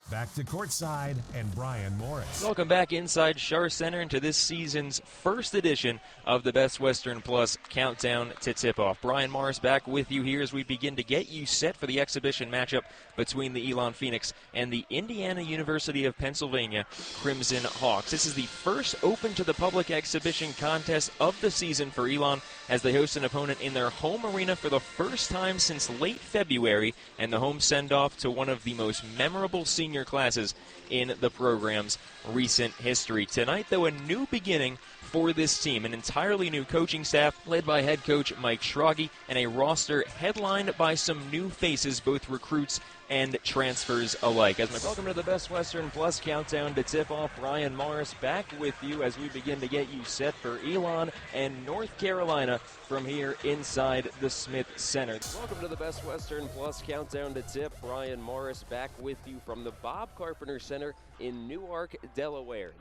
Back to courtside and Brian Morris. Welcome back inside Shar Center into this season's first edition of the Best Western Plus Countdown to Tip-Off. Brian Morris back with you here as we begin to get you set for the exhibition matchup between the Elon Phoenix and the Indiana University of Pennsylvania Crimson Hawks. This is the first open to the public exhibition contest of the season for Elon as they host an opponent in their home arena for the first time since late February, and the home send-off to one of the most memorable senior classes in the program's recent history. Tonight, though, a new beginning for this team, an entirely new coaching staff led by head coach Mike Schrage, and a roster headlined by some new faces, both recruits and transfers alike. Welcome to the Best Western Plus Countdown to Tip-Off. Brian Morris back with you as we begin to get you set for Elon and North Carolina from here inside the Smith Center. Welcome to the Best Western Plus Countdown to Tip. Brian Morris back with you from the Bob Carpenter Center in Newark, Delaware.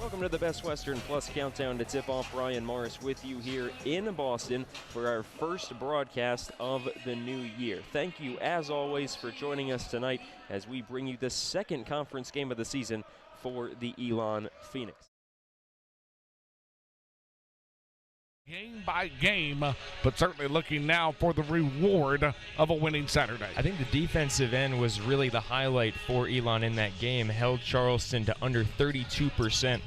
Welcome to the Best Western Plus Countdown to Tip-Off. Brian Morris with you here in Boston for our first broadcast of the new year. Thank you, as always, for joining us tonight as we bring you the second conference game of the season for the Elon Phoenix. Game by game, but certainly looking now for the reward of a winning Saturday. I think the defensive end was really the highlight for Elon in that game. Held Charleston to under 32%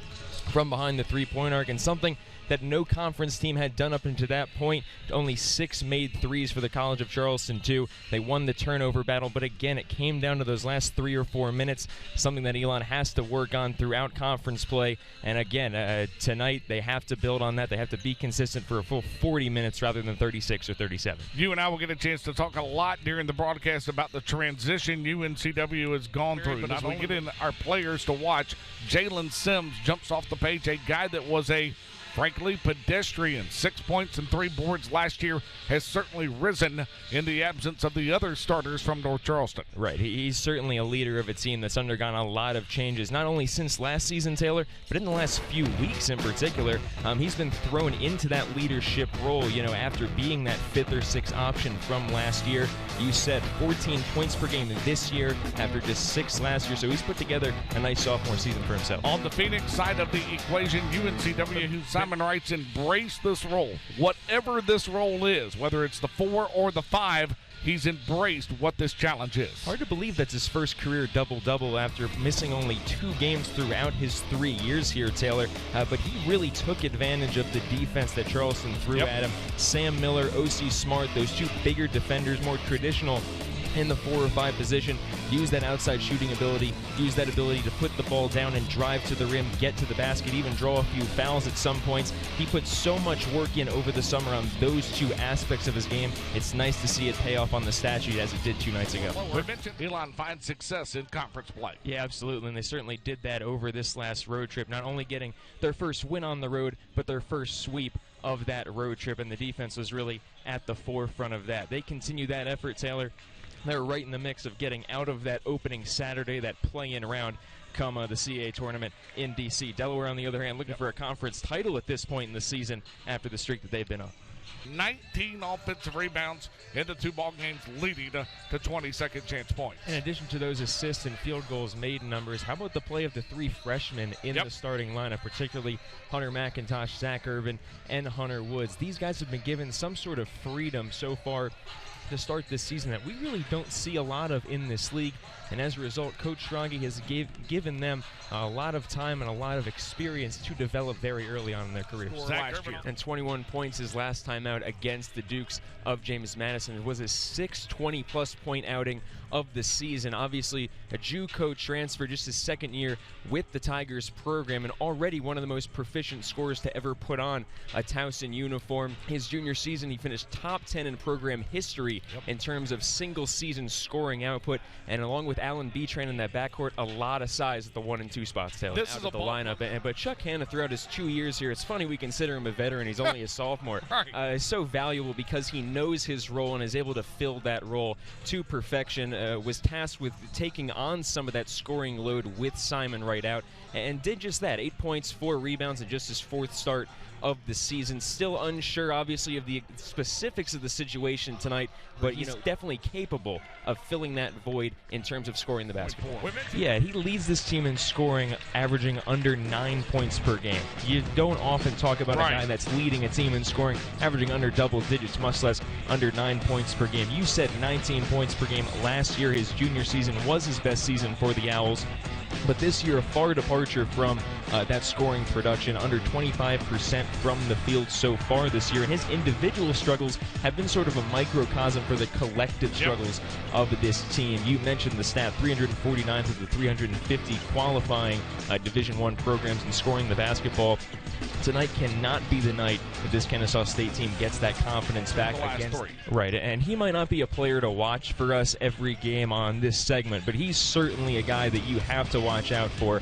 from behind the three-point arc, and something that no conference team had done up until that point. Only 6 made threes for the College of Charleston, too. They won the turnover battle, but again, it came down to those last 3 or 4 minutes, something that Elon has to work on throughout conference play. And again, tonight, they have to build on that. They have to be consistent for a full 40 minutes rather than 36 or 37. You and I will get a chance to talk a lot during the broadcast about the transition UNCW has gone through. But as we get in our players to watch, Jalen Sims jumps off the page, a guy that was a frankly pedestrian. 6 points and 3 boards last year, has certainly risen in the absence of the other starters from North Charleston. Right, he's certainly a leader of a team that's undergone a lot of changes, not only since last season, Taylor, but in the last few weeks in particular. He's been thrown into that leadership role, after being that 5th or 6th option from last year. You said 14 points per game this year after just 6 last year, so he's put together a nice sophomore season for himself. On the Phoenix side of the equation, UNCW, who Simon Wright's embraced this role. Whatever this role is, whether it's the 4 or the 5, he's embraced what this challenge is. Hard to believe that's his first career double-double after missing only 2 games throughout his 3 years here, Taylor. But he really took advantage of the defense that Charleston threw at him. Sam Miller, O.C. Smart, those 2 bigger defenders, more traditional in the 4 or 5 position, use that outside shooting ability, use that ability to put the ball down and drive to the rim, get to the basket, even draw a few fouls at some points. He put so much work in over the summer on those 2 aspects of his game. It's nice to see it pay off on the stat sheet as it did 2 nights ago. We mentioned Elon finds success in conference play. Yeah, absolutely, and they certainly did that over this last road trip, not only getting their first win on the road, but their first sweep of that road trip, and the defense was really at the forefront of that. They continue that effort, Taylor. They're right in the mix of getting out of that opening Saturday, that play-in round, come the CAA tournament in D.C. Delaware, on the other hand, looking for a conference title at this point in the season after the streak that they've been on. 19 offensive rebounds in the 2 ball games, leading to 20 second chance points. In addition to those assists and field goals made numbers, how about the play of the 3 freshmen in the starting lineup, particularly Hunter McIntosh, Zach Irvin, and Hunter Woods? These guys have been given some sort of freedom so far to start this season that we really don't see a lot of in this league, and as a result, Coach Schrage has given them a lot of time and a lot of experience to develop very early on in their careers. And 21 points his last time out against the Dukes of James Madison. It was his 6th 20-plus point outing of the season. Obviously, a JUCO transfer, just his 2nd year with the Tigers program, and already one of the most proficient scorers to ever put on a Towson uniform. His junior season, he finished top 10 in program history history in terms of single-season scoring output, and along with Allen Beatrain in that backcourt, a lot of size at the 1 and 2 spots, Taylor, This out is of the lineup. But Chuck Hanna, throughout his 2 years here, it's funny we consider him a veteran. He's only a sophomore. Is so valuable because he knows his role and is able to fill that role to perfection. Was tasked with taking on some of that scoring load with Simon right out, and did just that. 8 points, 4 rebounds, and just his 4th start of the season. Still unsure, obviously, of the specifics of the situation tonight, but he's definitely capable of filling that void in terms of scoring the basketball. Yeah, he leads this team in scoring, averaging under 9 points per game. You don't often talk about a guy that's leading a team in scoring, averaging under double digits, much less under 9 points per game. You said 19 points per game last year. His junior season was his best season for the Owls. But this year, a far departure from that scoring production, under 25% from the field so far this year. And his individual struggles have been sort of a microcosm for the collective struggles of this team. You mentioned the stat, 349th of the 350 qualifying Division I programs in scoring the basketball. Tonight cannot be the night that this Kennesaw State team gets that confidence back against. Right, and he might not be a player to watch for us every game on this segment, but he's certainly a guy that you have to watch out for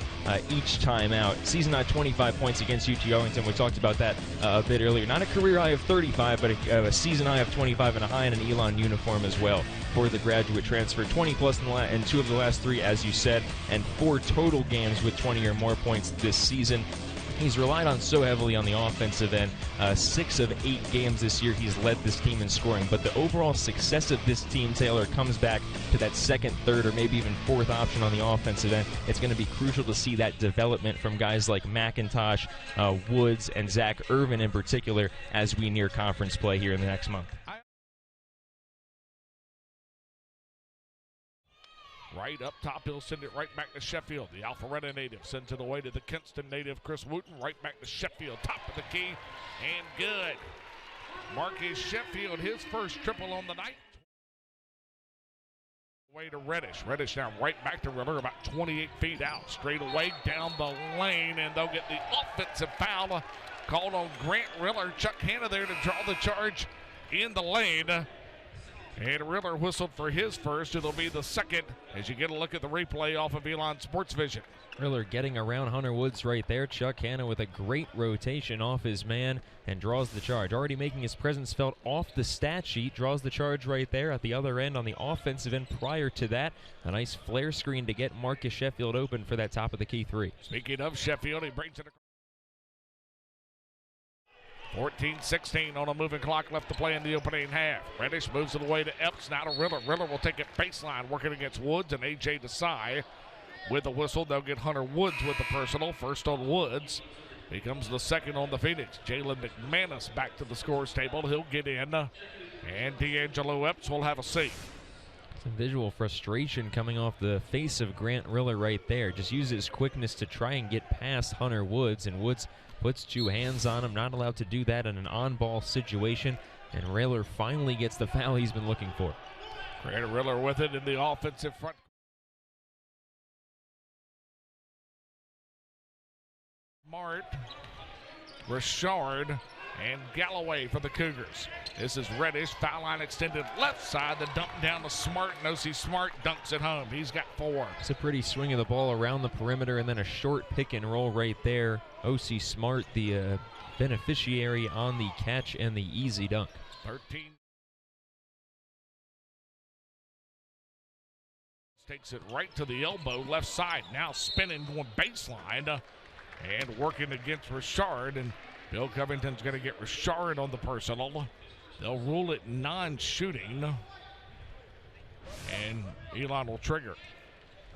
each time out. Season high 25 points against UT Arlington. We talked about that a bit earlier. Not a career high of 35, but a season high of 25 and a high in an Elon uniform as well for the graduate transfer. 20-plus in 2 of the last 3, as you said, and 4 total games with 20 or more points this season. He's relied on so heavily on the offensive end. 6 of 8 games this year he's led this team in scoring. But the overall success of this team, Taylor, comes back to that 2nd, 3rd, or maybe even 4th option on the offensive end. It's going to be crucial to see that development from guys like McIntosh, Woods, and Zach Irvin in particular as we near conference play here in the next month. Right up top, he'll send it right back to Sheffield. The Alpharetta native sends it away to the Kinston native, Chris Wooten. Right back to Sheffield, top of the key, and good. Marcus Sheffield, his first triple on the night. Way to Reddish. Reddish now right back to Riller, about 28 feet out. Straight away down the lane, and they'll get the offensive foul called on Grant Riller. Chuck Hanna there to draw the charge in the lane. And Riller whistled for his first. It'll be the 2nd as you get a look at the replay off of Elon Sports Vision. Riller getting around Hunter Woods right there. Chuck Hanna with a great rotation off his man and draws the charge. Already making his presence felt off the stat sheet. Draws the charge right there at the other end on the offensive end. Prior to that, a nice flare screen to get Marcus Sheffield open for that top of the key 3. Speaking of Sheffield, he brings it across. 14-16 on a moving clock left to play in the opening half. Reddish moves it away to Epps, now to Riller. Riller will take it baseline, working against Woods and A.J. Desai. With the whistle, they'll get Hunter Woods with the personal. First on Woods. Becomes the 2nd on the Phoenix. Jalen McManus back to the scores table. He'll get in. And D'Angelo Epps will have a seat. Some visual frustration coming off the face of Grant Riller right there. Just uses his quickness to try and get past Hunter Woods, and Woods puts 2 hands on him. Not allowed to do that in an on-ball situation, and Riller finally gets the foul he's been looking for. Grant Riller with it in the offensive front. Mart, Richard, and Galloway for the Cougars. This is Reddish, foul line extended left side. The dump down to Smart, and O.C. Smart dunks it home. He's got 4. It's a pretty swing of the ball around the perimeter, and then a short pick and roll right there. O.C. Smart, the beneficiary on the catch and the easy dunk. 13. Takes it right to the elbow, left side. Now spinning, going baseline, and working against Richard. And Bill Covington's going to get Richard on the personal. They'll rule it non-shooting, and Elon will trigger.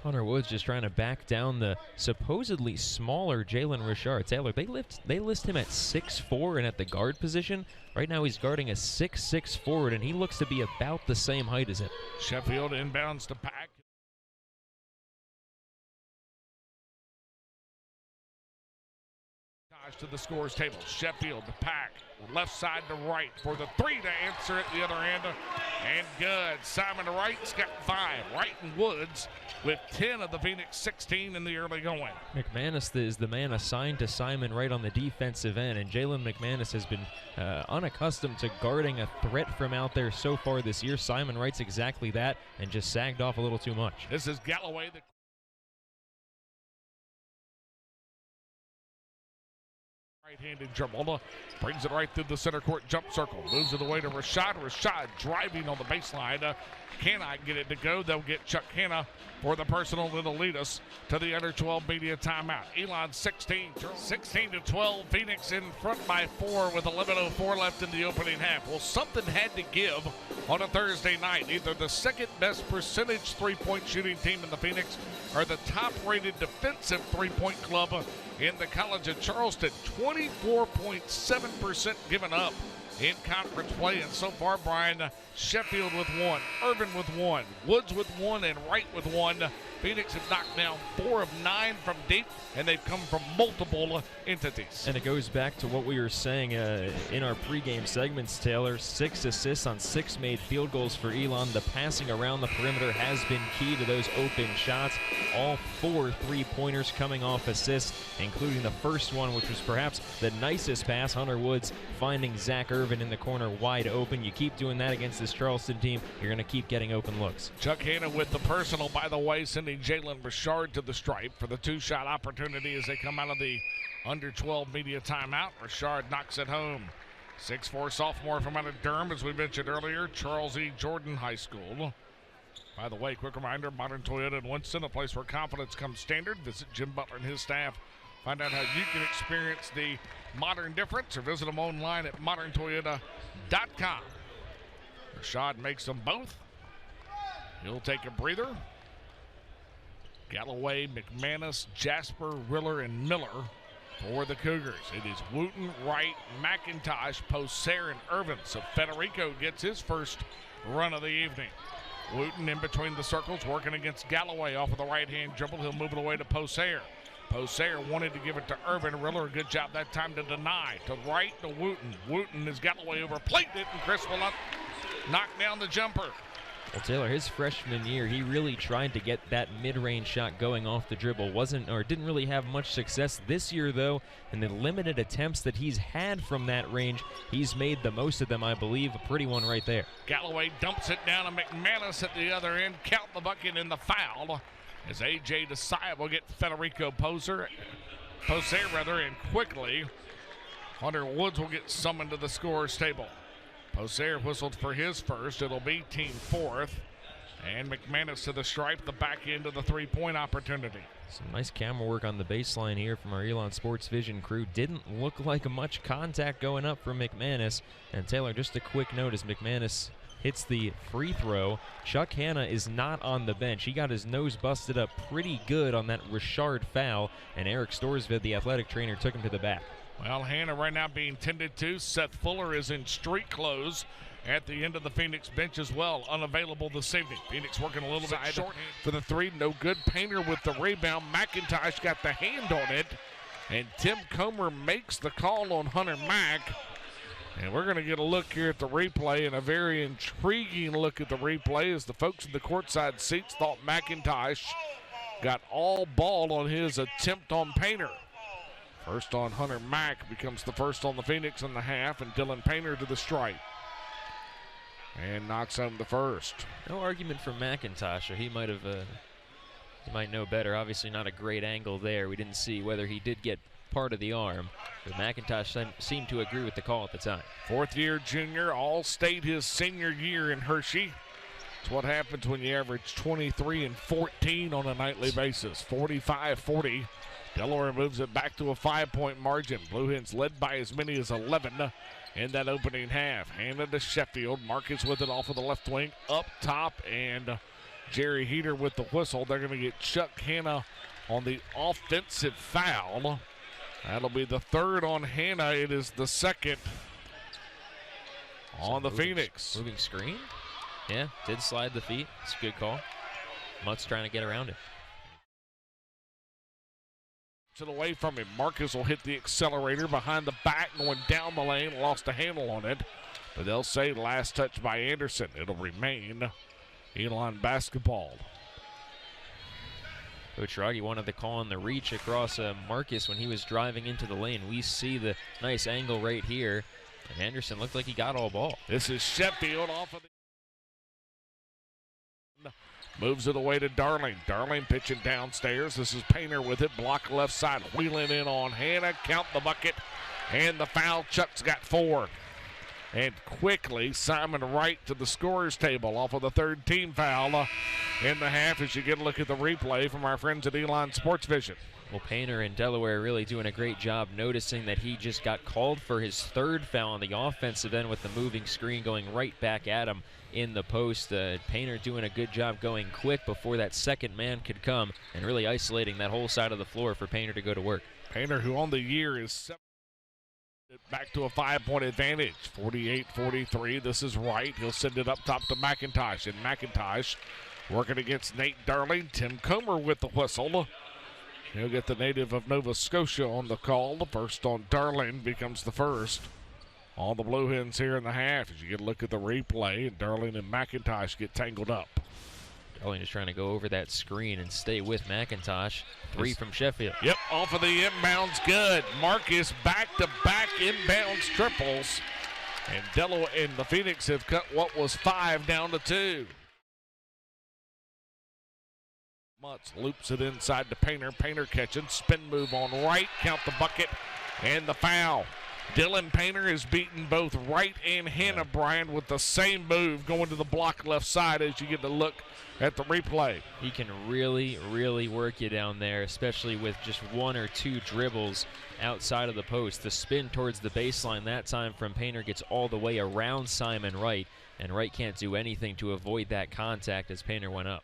Hunter Woods just trying to back down the supposedly smaller Jalen Richard. Taylor, they list him at 6'4" and at the guard position. Right now he's guarding a 6'6" forward, and he looks to be about the same height as him. Sheffield inbounds to Pack. To the scores table. Sheffield to Pack. Left side to right for the three to answer at the other end. And good. Simon Wright's got 5. Wright and Woods with 10 of the Phoenix 16 in the early going. McManus is the man assigned to Simon Wright on the defensive end, and Jalen McManus has been unaccustomed to guarding a threat from out there so far this year. Simon Wright's exactly that and just sagged off a little too much. This is Galloway. Right-handed dribble, brings it right through the center court jump circle, moves it away to Rashad. Rashad driving on the baseline. Cannot get it to go. They'll get Chuck Hanna for the personal that'll lead us to the under 12 media timeout. Elon 16 to 12. Phoenix in front by 4 with 11:04 left in the opening half. Well, something had to give on a Thursday night. Either the second best percentage three-point shooting team in the Phoenix or the top-rated defensive three-point club in the College of Charleston. 24.7% given up in conference play. And so far, Brian, Sheffield with 1, Irvin with 1, Woods with 1, and Wright with 1. Phoenix have knocked down 4 of 9 from deep, and they've come from multiple entities. And it goes back to what we were saying in our pregame segments, Taylor. 6 assists on 6 made field goals for Elon. The passing around the perimeter has been key to those open shots. All 4 three-pointers coming off assists, including the first one, which was perhaps the nicest pass. Hunter Woods finding Zach Irvin in the corner wide open. You keep doing that against this Charleston team, you're going to keep getting open looks. Chuck Hanna with the personal, by the way, sending Jalen Richard to the stripe for the 2-shot opportunity as they come out of the under 12 media timeout. Richard knocks it home. 6'4" sophomore from out of Durham, as we mentioned earlier, Charles E. Jordan High School. By the way, quick reminder, Modern Toyota in Winston, a place where confidence comes standard. Visit Jim Butler and his staff. Find out how you can experience the modern difference or visit them online at moderntoyota.com. Rashad makes them both. He'll take a breather. Galloway, McManus, Jasper, Riller, and Miller for the Cougars. It is Wooten, Wright, McIntosh, Poser, and Irvin. So Federico gets his first run of the evening. Wooten in between the circles, working against Galloway off of the right-hand dribble. He'll move it away to Poser. Poser wanted to give it to Irvin. Riller, a good job that time to deny. To Wright, to Wooten. Wooten as Galloway overplayed it, and Chris will not knock down the jumper. Well, Taylor, his freshman year, he really tried to get that mid-range shot going off the dribble. Didn't really have much success this year, though. And the limited attempts that he's had from that range, he's made the most of them, I believe. A pretty one right there. Galloway dumps it down to McManus at the other end. Count the bucket in the foul as A.J. Desai will get Federico Poser, and quickly Hunter Woods will get summoned to the scorer's table. Poser whistled for his first. It'll be team 4th. And McManus to the stripe, the back end of the three-point opportunity. Some nice camera work on the baseline here from our Elon Sports Vision crew. Didn't look like much contact going up from McManus. And Taylor, just a quick note as McManus hits the free throw. Chuck Hanna is not on the bench. He got his nose busted up pretty good on that Richard foul. And Eric Storsved, the athletic trainer, took him to the back. Well, Hanna right now being tended to. Seth Fuller is in street clothes at the end of the Phoenix bench as well, unavailable this evening. Phoenix working a little bit short for the three. No good. Painter with the rebound. McIntosh got the hand on it, and Tim Comer makes the call on Hunter Mack. And we're going to get a look here at the replay, and a very intriguing look at the replay as the folks in the courtside seats thought McIntosh got all ball on his attempt on Painter. First on Hunter Mack becomes the first on the Phoenix in the half, and Dylan Painter to the stripe. And knocks home the first. No argument for McIntosh. He might have, he might know better. Obviously not a great angle there. We didn't see whether he did get part of the arm. But McIntosh seemed to agree with the call at the time. Fourth-year junior, all-state his senior year in Hershey. It's what happens when you average 23 and 14 on a nightly basis. 45-40. Delaware moves it back to a 5-point margin. Blue Hens led by as many as 11 in that opening half. Handed to Sheffield. Marcus with it off of the left wing. Up top, and Jerry Heater with the whistle. They're going to get Chuck Hanna on the offensive foul. That'll be the third on Hanna. It is the second on the Phoenix. Moving screen? Yeah, did slide the feet. It's a good call. Mutt's trying to get around it. It away from him. Marcus will hit the accelerator behind the back, going down the lane, lost a handle on it. But they'll say last touch by Anderson. It'll remain Elon basketball. Coach Rogge wanted to call on the reach across Marcus when he was driving into the lane. We see the nice angle right here. And Anderson looked like he got all ball. This is Sheffield off of the... Moves it away to Darling. Darling pitching downstairs. This is Painter with it. Block left side. Wheeling in on Hannah. Count the bucket. And the foul. Chuck's got 4. And quickly, Simon Wright to the scorer's table off of the third team foul in the half as you get a look at the replay from our friends at Elon Sports Vision. Well, Painter and Delaware really doing a great job noticing that he just got called for his third foul on the offensive end with the moving screen going right back at him in the post. Painter doing a good job going quick before that second man could come and really isolating that whole side of the floor for Painter to go to work. Painter, who on the year is back to a 5-point advantage, 48-43. This is Wright. He'll send it up top to McIntosh, and McIntosh working against Nate Darling. Tim Comer with the whistle. He'll get the native of Nova Scotia on the call. The first on Darling becomes the first. All the Blue Hens here in the half as you get a look at the replay, and Darling and McIntosh get tangled up. Darling is trying to go over that screen and stay with McIntosh. 3 from Sheffield. Yep, off of the inbounds, good. Marcus back-to-back inbounds triples. And Delaware and the Phoenix have cut what was 5 down to 2. Mutz loops it inside to Painter. Painter catching, spin move on Wright, count the bucket, and the foul. Dylan Painter has beaten both Wright and Hannah Bryan with the same move going to the block left side as you get to look at the replay. He can really, really work you down there, especially with just 1 or 2 dribbles outside of the post. The spin towards the baseline that time from Painter gets all the way around Simon Wright, and Wright can't do anything to avoid that contact as Painter went up.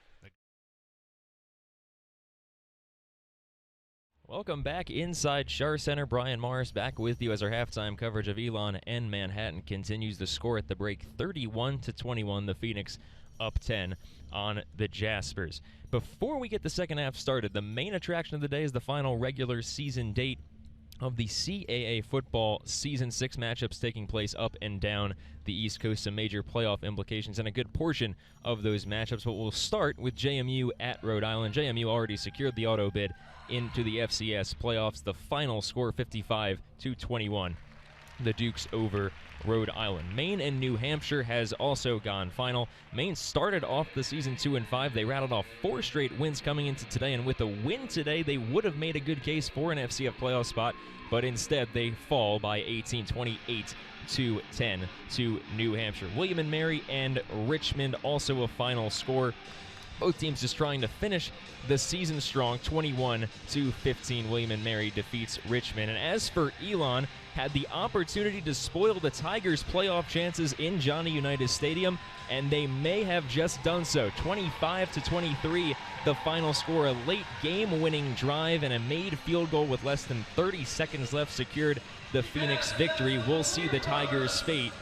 Welcome back inside Shar Center. Brian Morris back with you as our halftime coverage of Elon and Manhattan continues. The score at the break 31-21. The Phoenix up 10 on the Jaspers. Before we get the second half started, the main attraction of the day is the final regular season date of the CAA football Season 6 matchups taking place up and down the East Coast. Some major playoff implications and a good portion of those matchups. But we'll start with JMU at Rhode Island. JMU already secured the auto bid into the FCS playoffs. The final score 55-21. The Dukes over Rhode Island. Maine and New Hampshire has also gone final. Maine started off the season 2-5. They rattled off 4 straight wins coming into today, and with a win today, they would have made a good case for an FCF playoff spot, but instead they fall by 18, 28-10 to New Hampshire. William and Mary and Richmond also a final score. Both teams just trying to finish the season strong. 21-15. William and Mary defeats Richmond. And as for Elon, had the opportunity to spoil the Tigers' playoff chances in Johnny Unitas Stadium, and they may have just done so. 25-23, the final score. A late game-winning drive and a made field goal with less than 30 seconds left secured the Phoenix victory. We'll see the Tigers' fate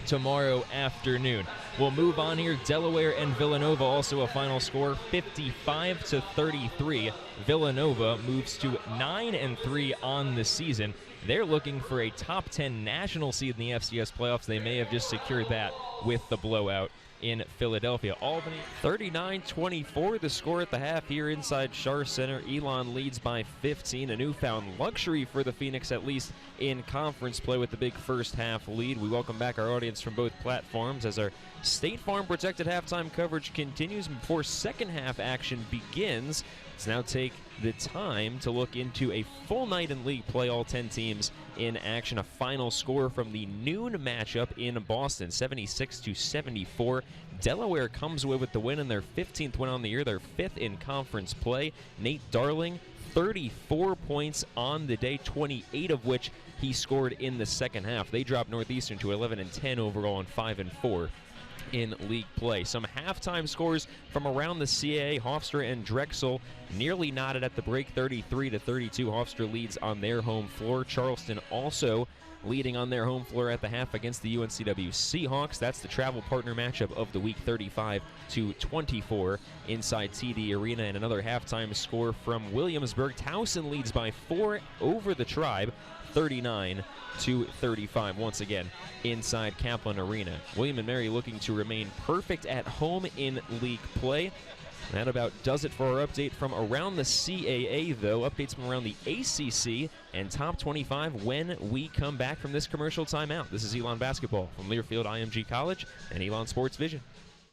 tomorrow afternoon. We'll move on here. Delaware and Villanova also a final score 55-33. Villanova moves to 9-3 on the season. They're looking for a top 10 national seed in the FCS playoffs. They may have just secured that with the blowout in Philadelphia. Albany 39-24, the score at the half here inside Shar Center. Elon leads by 15, a newfound luxury for the Phoenix, at least in conference play, with the big first half lead. We welcome back our audience from both platforms as our State Farm protected halftime coverage continues. Before second half action begins, let's now take the time to look into a full night in league play, all 10 teams in action. A final score from the noon matchup in Boston, 76-74. Delaware comes away with the win in their 15th win on the year, their 5th in conference play. Nate Darling, 34 points on the day, 28 of which he scored in the second half. They dropped Northeastern to 11-10 overall and 5-4 in league play. Some halftime scores from around the CAA. Hofstra and Drexel nearly knotted at the break, 33-32. Hofstra leads on their home floor. Charleston also leading on their home floor at the half against the UNCW Seahawks. That's the travel partner matchup of the week, 35-24 inside TD Arena. And another halftime score from Williamsburg. Towson leads by 4 over the Tribe, 39-35, once again inside Kaplan Arena. William & Mary looking to remain perfect at home in league play. That about does it for our update from around the CAA, though. Updates from around the ACC and Top 25 when we come back from this commercial timeout. This is Elon Basketball from Learfield IMG College and Elon Sports Vision.